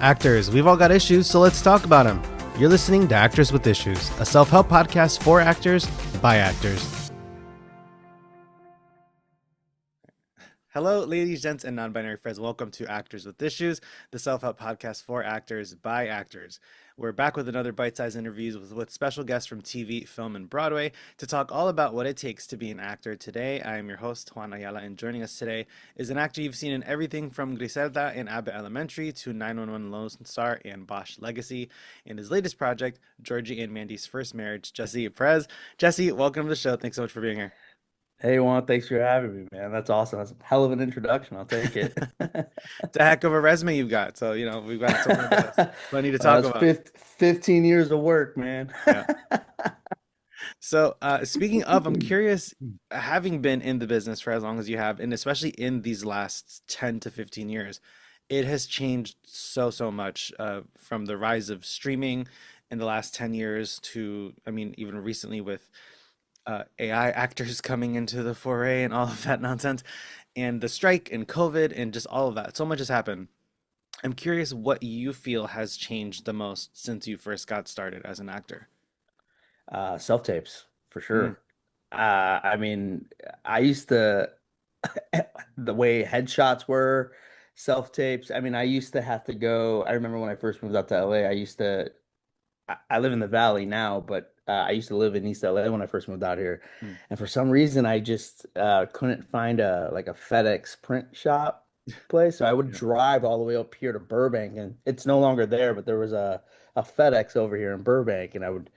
Actors, we've all got issues, so let's talk about them. You're listening to Actors with Issues, a self-help podcast for actors by actors. Hello, ladies, gents, and non-binary friends. Welcome to Actors with Issues, the self-help podcast for actors by actors. We're back with another bite-sized interviews with special guests from TV, film, and Broadway to talk all about what it takes to be an actor. Today, I am your host, Juan Ayala, and joining us today is an actor you've seen in everything from Griselda in Abbott Elementary to 911 Lone Star and Bosch Legacy. In his latest project, Georgie and Mandy's First Marriage, Jessie Prez. Jessie, welcome to the show. Thanks so much for being here. Hey Juan, thanks for having me, man. That's awesome. That's a hell of an introduction. I'll take it. It's a heck of a resume you've got. So, we've got plenty to talk That's about. 15 years of work, man. Yeah. So, speaking of, I'm curious, having been in the business for as long as you have, and especially in these last 10 to 15 years, it has changed so much from the rise of streaming in the last 10 years to, even recently with AI actors coming into the foray and all of that nonsense, and the strike and COVID and just all of that. So much has happened. I'm curious what you feel has changed the most since you first got started as an actor. Self-tapes for Mm, sure. I mean, I used to the way headshots were, self-tapes. I mean, I used to have to go. I remember when I first moved out to LA, I live in the Valley now, but I used to live in East LA when I first moved out here. mm, And for some reason, I just couldn't find a FedEx print shop place. So I would yeah. drive all the way up here to Burbank, and it's no longer there, but there was a FedEx over here in Burbank, and I would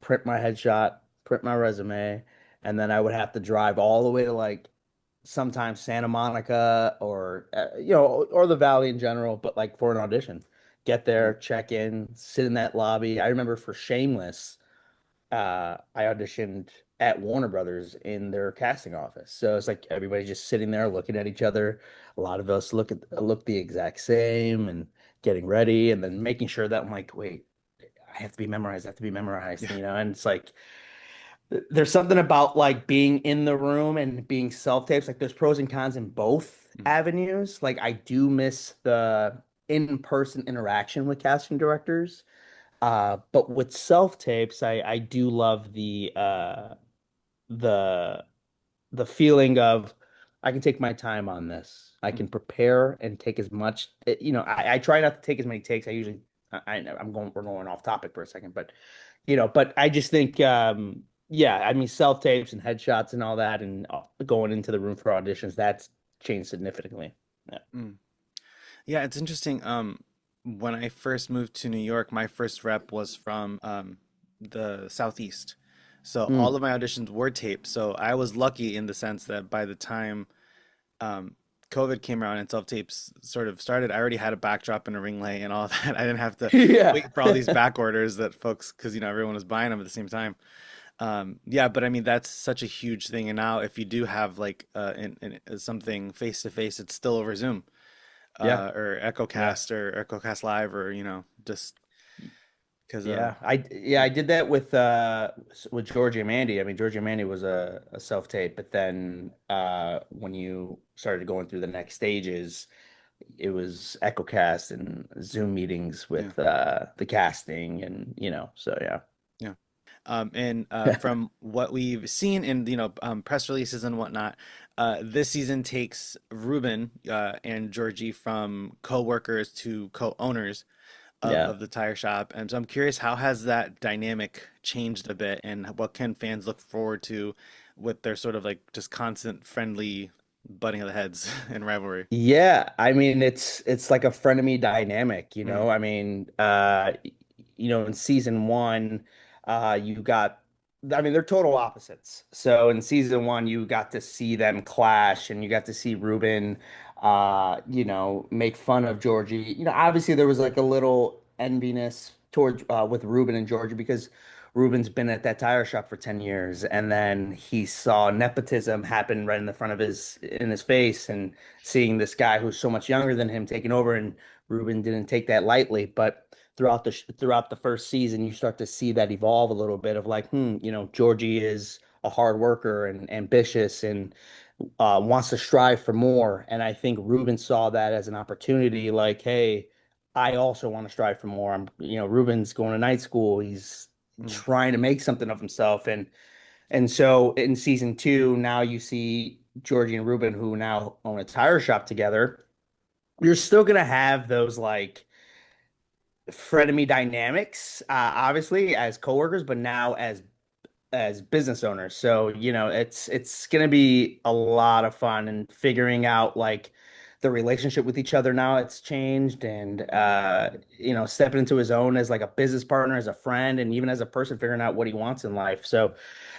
print my headshot, print my resume, and then I would have to drive all the way to like sometimes Santa Monica or or the Valley in general, but like for an audition. Get Mm, there, check in, sit in that lobby. I remember for Shameless, I auditioned at Warner Brothers in their casting office. So it's like everybody just sitting there looking at each other. A lot of us look the exact same and getting ready and then making sure that I'm like, wait, I have to be memorized, I have to be memorized, yeah. and it's like there's something about like being in the room and being self-tapes. Like there's pros and cons in both Mm, avenues. Like I do miss the in-person interaction with casting directors. But with self-tapes, I do love the the feeling of I can take my time on this. I mm, can prepare and take as much, I try not to take as many takes. We're going off topic for a second, but but I just think, yeah, I mean, self-tapes and headshots and all that, and going into the room for auditions, that's changed significantly. Yeah. mm. Yeah, it's interesting. When I first moved to New York, my first rep was from the Southeast. So all Mm. of my auditions were taped. So I was lucky in the sense that by the time um, COVID came around and self-tapes sort of started, I already had a backdrop and a ring light and all that. I didn't have to Yeah. wait for all these back orders that folks, because everyone was buying them at the same time. Yeah, but I mean that's such a huge thing. And now if you do have like something face to face, it's still over Zoom Yeah. or Yeah. EchoCast or EchoCast Live or just because I did that with Georgie and Mandy. I mean, Georgie and Mandy was a self-tape, but then when you started going through the next stages, it was EchoCast and Zoom meetings yeah, with the casting and so yeah. yeah. And from what we've seen in press releases and whatnot, this season takes Ruben and Georgie from co-workers to co-owners Yeah. of the tire shop. And so I'm curious, how has that dynamic changed a bit, and what can fans look forward to with their sort of like just constant friendly butting of the heads and rivalry? Yeah, I mean it's like a frenemy dynamic, you Mm, know. I mean, in season one, you got I mean they're total opposites. So in season one you got to see them clash and you got to see Ruben make fun of Georgie. Obviously there was like a little enviness towards with Ruben and Georgie because Ruben's been at that tire shop for 10 years and then he saw nepotism happen right in the front of his face and seeing this guy who's so much younger than him taking over, and Ruben didn't take that lightly. But throughout the first season, you start to see that evolve a little bit of like, Georgie is a hard worker and ambitious and wants to strive for more. And I think Ruben saw that as an opportunity, like, hey. I also want to strive for more. Ruben's going to night school. He's Mm, trying to make something of himself, and so in season two, now you see Georgie and Ruben, who now own a tire shop together. You're still gonna have those like frenemy dynamics, obviously as coworkers, but now as business owners. So, it's gonna be a lot of fun and figuring out like the relationship with each other now it's changed and stepping into his own as like a business partner, as a friend, and even as a person figuring out what he wants in life. So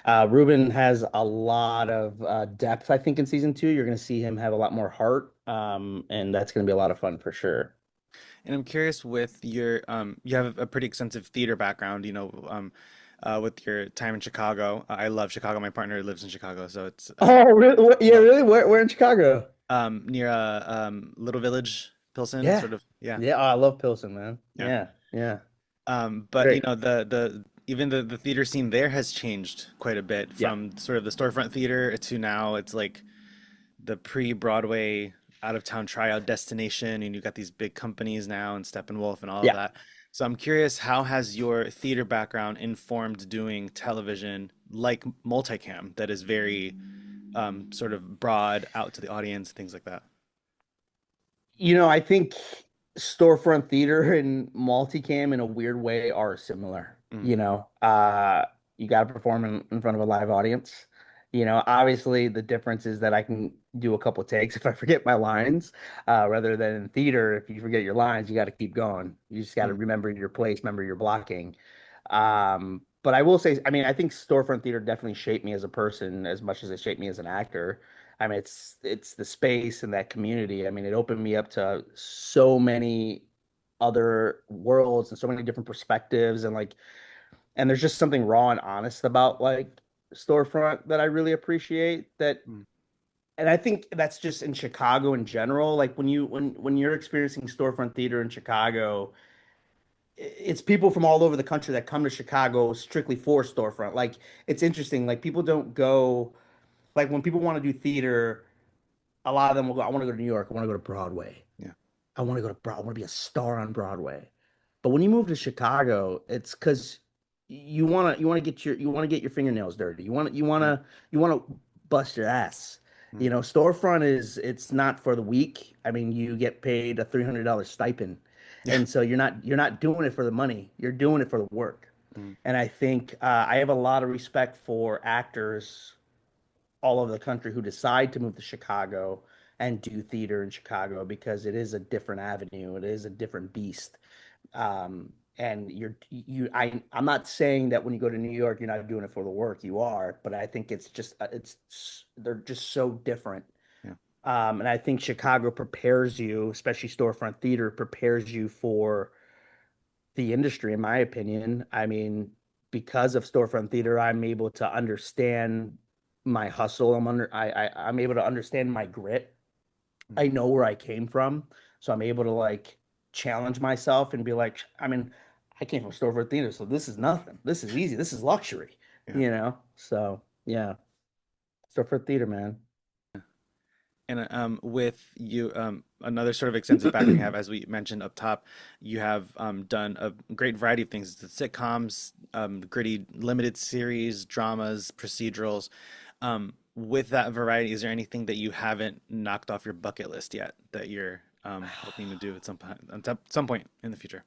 Ruben has a lot of depth, I think, in season two. You're gonna see him have a lot more heart. And that's gonna be a lot of fun for sure. And I'm curious with your you have a pretty extensive theater background, with your time in Chicago. I love Chicago. My partner lives in Chicago, so it's Oh, really? Yeah, love really? Where in Chicago? near little village, Pilsen, Yeah. sort of. Yeah, Yeah, oh, I love Pilsen, man. yeah. Yeah, yeah. But Great. the even the theater scene there has changed quite a bit Yeah. from sort of the storefront theater to now it's like the pre-Broadway out of town tryout destination, and you got these big companies now and Steppenwolf and all of Yeah. that. So I'm curious, how has your theater background informed doing television like multicam that is very sort of broad out to the audience, things like that? I think storefront theater and multicam in a weird way are similar. Mm, You got to perform in front of a live audience. Obviously the difference is that I can do a couple takes if I forget my lines, rather than in theater, if you forget your lines, you got to keep going. You just got to mm, remember your place, remember your blocking. But I will say, I mean, I think storefront theater definitely shaped me as a person as much as it shaped me as an actor. I mean, it's the space and that community. I mean, it opened me up to so many other worlds and so many different perspectives and there's just something raw and honest about like storefront that I really appreciate that mm. and I think that's just in Chicago in general. Like when you're experiencing storefront theater in Chicago, it's people from all over the country that come to Chicago strictly for storefront. Like it's interesting. Like people don't go like when people want to do theater, a lot of them will go, I want to go to New York, I want to go to Broadway. Yeah. I want to go to Broadway, I want to be a star on Broadway. But when you move to Chicago, it's because you want to get your fingernails dirty. Yeah. You want to bust your ass. Mm. Storefront it's not for the weak. I mean, you get paid a $300 stipend. Yeah. And so you're not doing it for the money. You're doing it for the work. Mm, And I think I have a lot of respect for actors all over the country who decide to move to Chicago and do theater in Chicago because it is a different avenue. It is a different beast. And I'm not saying that when you go to New York, you're not doing it for the work. You are, but I think they're just so different. yeah. And I think Chicago prepares you, especially storefront theater, prepares you for the industry, in my opinion. I mean, because of storefront theater, I'm able to understand my hustle. I'm able to understand my grit. Mm, I know where I came from, so I'm able to like challenge myself and be like, I mean, I came from storefront theater, so this is nothing. This is easy. This is luxury, yeah. So yeah, storefront theater, man. And with you, another sort of extensive background you have, as we mentioned up top, you have done a great variety of things. The sitcoms, gritty limited series, dramas, procedurals. With that variety, is there anything that you haven't knocked off your bucket list yet that you're hoping to do at some point in the future?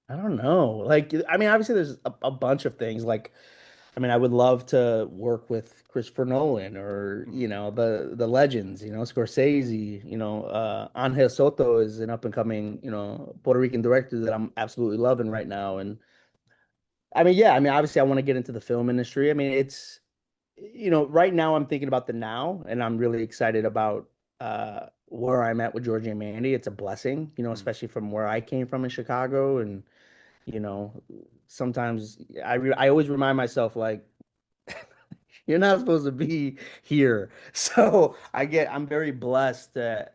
I don't know. Like, I mean, obviously, there's a bunch of things. Like, I mean, I would love to work with Christopher Nolan or, Mm, the legends, Scorsese, Angel Soto is an up and coming, Puerto Rican director that I'm absolutely loving right now. And I mean, yeah, I mean, obviously I want to get into the film industry. I mean, right now I'm thinking about the now and I'm really excited about where I'm at with Georgie and Mandy. It's a blessing, mm, especially from where I came from in Chicago and you know, sometimes I always remind myself like you're not supposed to be here. So I'm very blessed to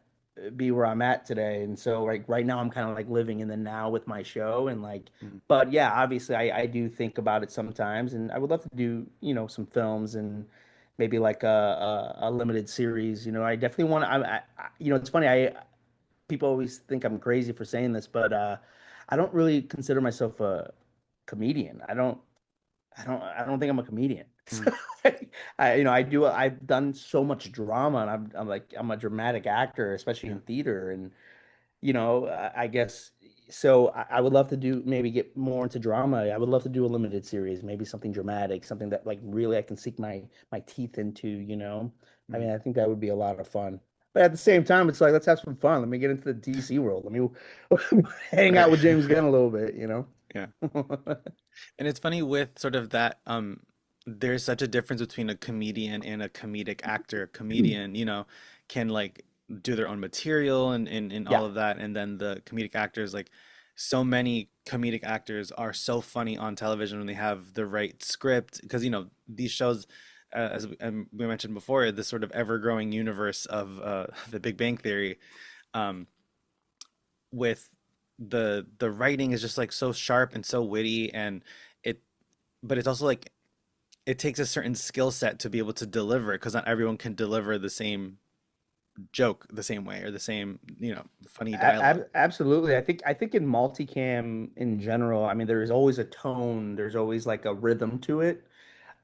be where I'm at today. And so like right now I'm kind of like living in the now with my show and like mm, but yeah, obviously I do think about it sometimes and I would love to do, some films and maybe like a limited series. I definitely want to it's funny people always think I'm crazy for saying this, but I don't really consider myself a comedian. I don't think I'm a comedian. Mm, I've done so much drama, and I'm a dramatic actor, especially yeah. in theater, and I guess so. I would love to do maybe get more into drama. I would love to do a limited series, maybe something dramatic, something that like really I can sink my teeth into, you know. I Mm, mean, I think that would be a lot of fun. But at the same time, it's like let's have some fun. Let me get into the DC world. Let me hang right. out with James Gunn a little bit, you know. Yeah. And it's funny with sort of that, there's such a difference between a comedian and a comedic actor. A comedian, can like do their own material and all Yeah. of that. And then the comedic actors, like so many comedic actors are so funny on television when they have the right script. Because, these shows, as we mentioned before, this sort of ever-growing universe of the Big Bang Theory, um, with the writing is just like so sharp and so witty and it but it's also like it takes a certain skill set to be able to deliver it because not everyone can deliver the same joke the same way or the same funny dialogue. Absolutely. I think in multicam in general, I mean, there's always a tone, there's always like a rhythm to it.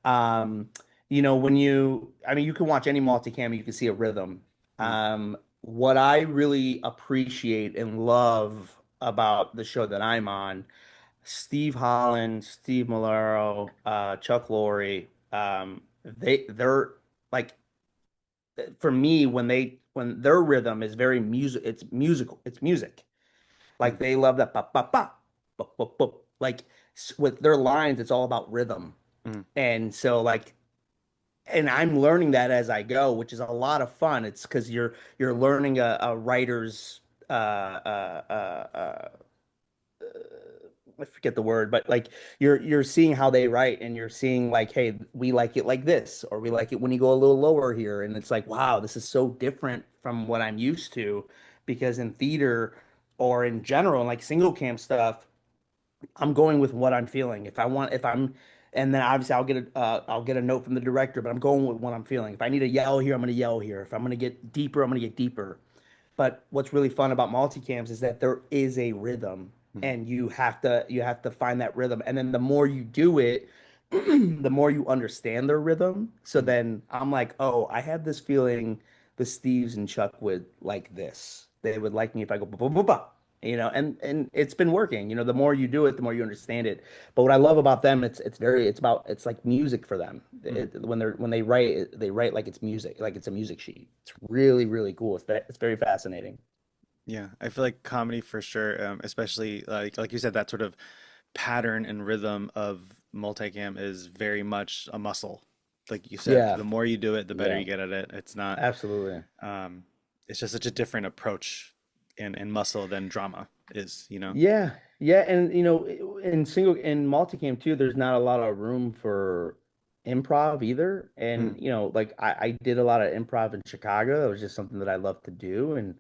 Um, I mean, you can watch any multicam, you can see a rhythm. Mm, What I really appreciate and love about the show that I'm on, Steve Holland, Steve Malaro, Chuck Lorre, they're like for me when their rhythm is very it's musical, it's music. mm, Like they love that ba ba ba ba ba ba. Like with their lines, it's all about rhythm. mm, And so like and I'm learning that as I go, which is a lot of fun. It's because you're learning a writer's I forget the word, but like you're seeing how they write and you're seeing like, hey, we like it like this, or we like it when you go a little lower here. And it's like, wow, this is so different from what I'm used to. Because in theater or in general, like single cam stuff, I'm going with what I'm feeling. If I'm, and then obviously I'll get a note from the director, but I'm going with what I'm feeling. If I need to yell here, I'm going to yell here. If I'm going to get deeper, I'm going to get deeper. But what's really fun about multicams is that there is a rhythm mm, and you have to find that rhythm. And then the more you do it, the more you understand their rhythm. So mm, then I'm like, oh, I have this feeling the Steves and Chuck would like this. They would like me if I go ba ba ba ba. And it's been working. The more you do it, the more you understand it. But what I love about them, it's like music for them. mm. When they write, they write like it's music, like it's a music sheet. It's really, really cool. It's very fascinating. Yeah, I feel like comedy for sure, especially like you said, that sort of pattern and rhythm of multicam is very much a muscle. Like you said, Yeah, the more you do it, the better yeah, you get at it. It's not absolutely. um it's just such a different approach in muscle than drama is. Yeah, yeah, and in multicam too, there's not a lot of room for improv either. Mm, And like I did a lot of improv in Chicago. It was just something that I love to do, and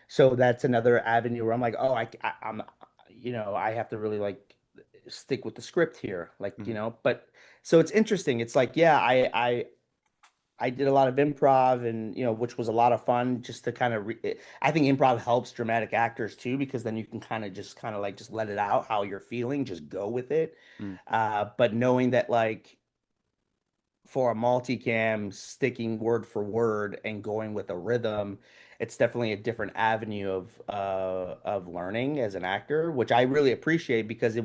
so that's another avenue where I'm like, oh, I'm, I have to really like stick with the script here, like mm, But so it's interesting. It's like, yeah, I did a lot of improv and which was a lot of fun just to kind of I think improv helps dramatic actors too because then you can kind of like just let it out how you're feeling, just go with it. mm, But knowing that like for a multicam, sticking word for word and going with a rhythm, it's definitely a different avenue of learning as an actor, which I really appreciate because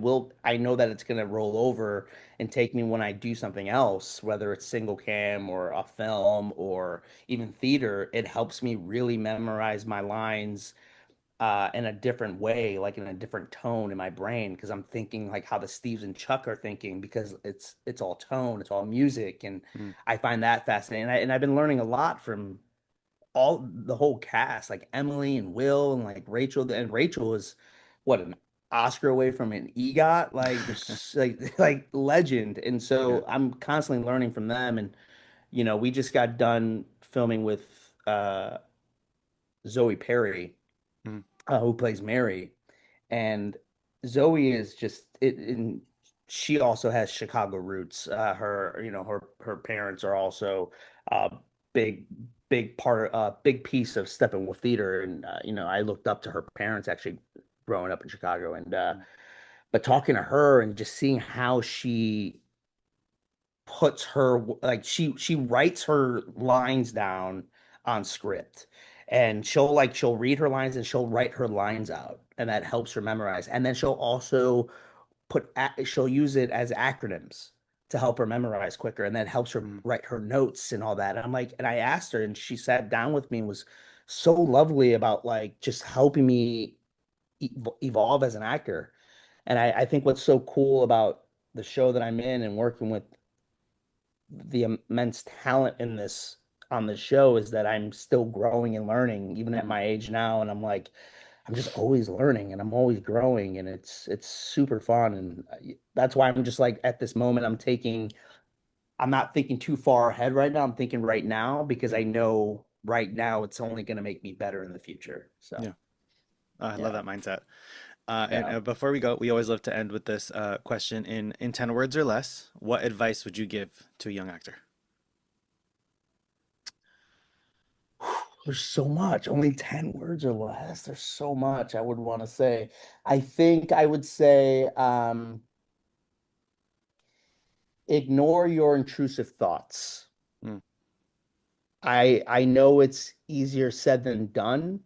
I know that it's gonna roll over and take me when I do something else, whether it's single cam or a film or even theater, it helps me really memorize my lines in a different way, like in a different tone in my brain, because I'm thinking like how the Steves and Chuck are thinking, because it's all tone, it's all music, and mm. I find that fascinating. And I've been learning a lot from all the whole cast, like Emily and Will and like Rachel. And Rachel is what an Oscar away from an EGOT, like just like legend. And Yeah. so I'm constantly learning from them. And we just got done filming with Zoe Perry Mm, who plays Mary, and Zoe is just it. And she also has Chicago roots. Her parents are also uh, big big piece of Steppenwolf theater. And I looked up to her parents actually growing up in Chicago, and but talking to her and just seeing how she puts her like she writes her lines down on script, and she'll read her lines and she'll write her lines out, and that helps her memorize. And then she'll also she'll use it as acronyms to help her memorize quicker, and that helps her Mm, write her notes and all that. And I'm like, and I asked her, and she sat down with me and was so lovely about like just helping me evolve as an actor. And I think what's so cool about the show that I'm in and working with the immense talent in this on the show is that I'm still growing and learning even at mm, my age now. And I'm like, I'm just always learning and I'm always growing, and it's super fun. And that's why I'm just like at this moment I'm not thinking too far ahead right now. I'm thinking right now because yeah, I know right now it's only going to make me better in the future. So, yeah. I love yeah. that mindset. And Yeah. before we go, we always love to end with this question in 10 words or less. What advice would you give to a young actor? There's so much, only 10 words or less. There's so much I would want to say. I think I would say ignore your intrusive thoughts. Mm. I know it's easier said than done.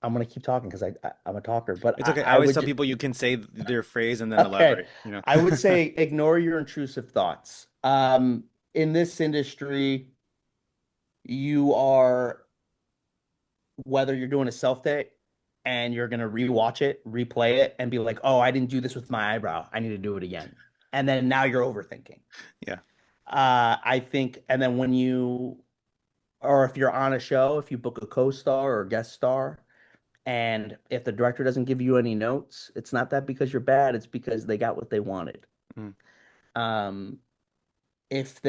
I'm gonna keep talking because I'm a talker, but It's okay. I I always would tell just people you can say their phrase and then okay. elaborate, you know? I would say ignore your intrusive thoughts. In this industry, you are whether you're doing a self tape and you're gonna rewatch it, replay it, and be like, "Oh, I didn't do this with my eyebrow. I need to do it again." And then now you're overthinking. Yeah. I think, and then or if you're on a show, if you book a co-star or guest star, and if the director doesn't give you any notes, it's not that because you're bad, it's because they got what they wanted. Mm, Um, if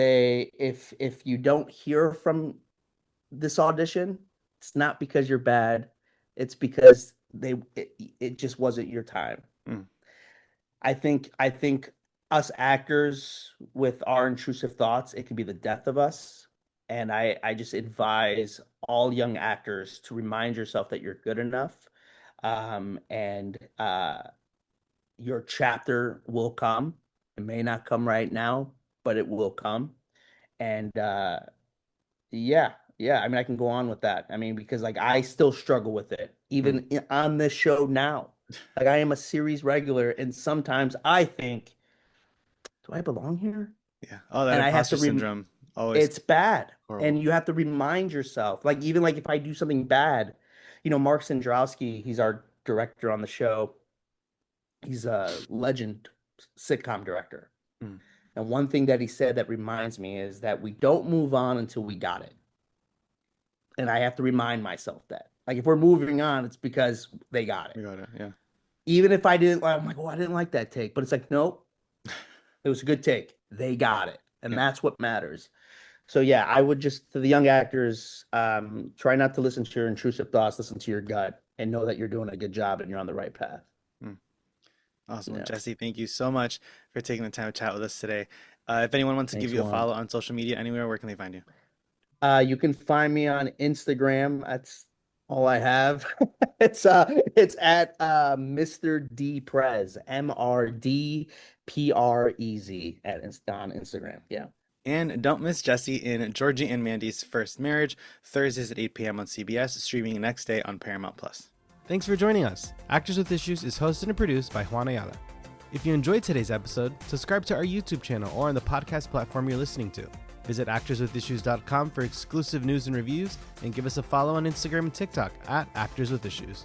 you don't hear from this audition, it's not because you're bad, it's because it just wasn't your time. mm, I think us actors with our intrusive thoughts, it could be the death of us. And I just advise all young actors to remind yourself that you're good enough. And your chapter will come. It may not come right now, but it will come. And yeah, yeah. I mean, I can go on with that. I mean, because like I still struggle with it, mm. even on this show now. Like I am a series regular, and sometimes I think, do I belong here? Yeah. Oh, that And I have imposter to syndrome. Always it's bad. horrible. And you have to remind yourself, like even like if I do something bad, Mark Sandrowski, he's our director on the show. He's a legend sitcom director. Mm, And one thing that he said that reminds me is that we don't move on until we got it. And I have to remind myself that. Like if we're moving on, it's because they got it. we got it. Yeah. Even if I didn't, I'm like, oh, I didn't like that take. But it's like, nope, it was a good take. They got it. And Yeah. that's what matters. So yeah, I would just to the young actors, try not to listen to your intrusive thoughts, listen to your gut, and know that you're doing a good job and you're on the right path. Mm. Awesome. Well, Yeah. Jesse, thank you so much for taking the time to chat with us today. If anyone wants to give Thanks, you a Juan. follow on social media anywhere, where can they find you? You can find me on Instagram. That's all I have. It's at Mr. D Prez, MRDPREZ on Instagram. Yeah. And don't miss Jesse in Georgie and Mandy's First Marriage, Thursdays at 8 p.m. on CBS, streaming next day on Paramount Plus. Thanks for joining us. Actors with Issues is hosted and produced by Juan Ayala. If you enjoyed today's episode, subscribe to our YouTube channel or on the podcast platform you're listening to. Visit actorswithissues.com for exclusive news and reviews, and give us a follow on Instagram and TikTok at Actors with Issues.